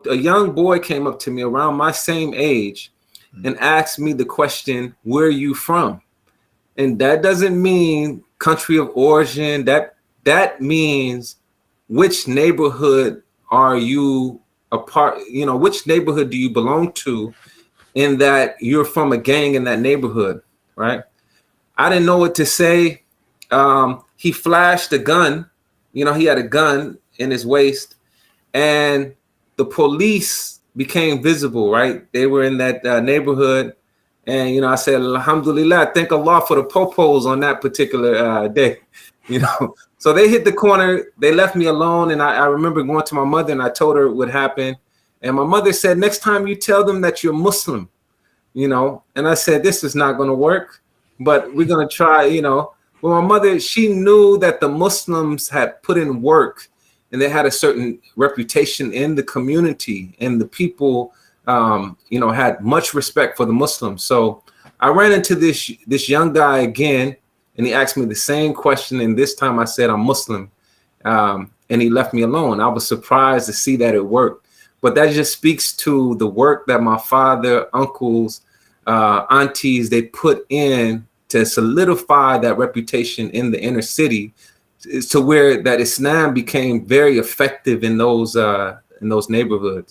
a young boy came up to me around my same age and asked me the question, "Where are you from?" And that doesn't mean country of origin. That means which neighborhood are you a part, which neighborhood do you belong to, in that you're from a gang in that neighborhood, right? I didn't know what to say. He flashed a gun. He had a gun in his waist, and the police became visible, right? They were in that neighborhood. And, I said, Alhamdulillah, thank Allah for the popos on that particular day, So they hit the corner. They left me alone. And I remember going to my mother and I told her what happened. And my mother said, next time you tell them that you're Muslim, and I said, this is not going to work, but we're going to try, Well, my mother, she knew that the Muslims had put in work and they had a certain reputation in the community, and the people, had much respect for the Muslims. So I ran into this young guy again, and he asked me the same question. And this time I said, I'm Muslim. And he left me alone. I was surprised to see that it worked. But that just speaks to the work that my father, uncles, aunties, they put in to solidify that reputation in the inner city, to where that Islam became very effective in those neighborhoods.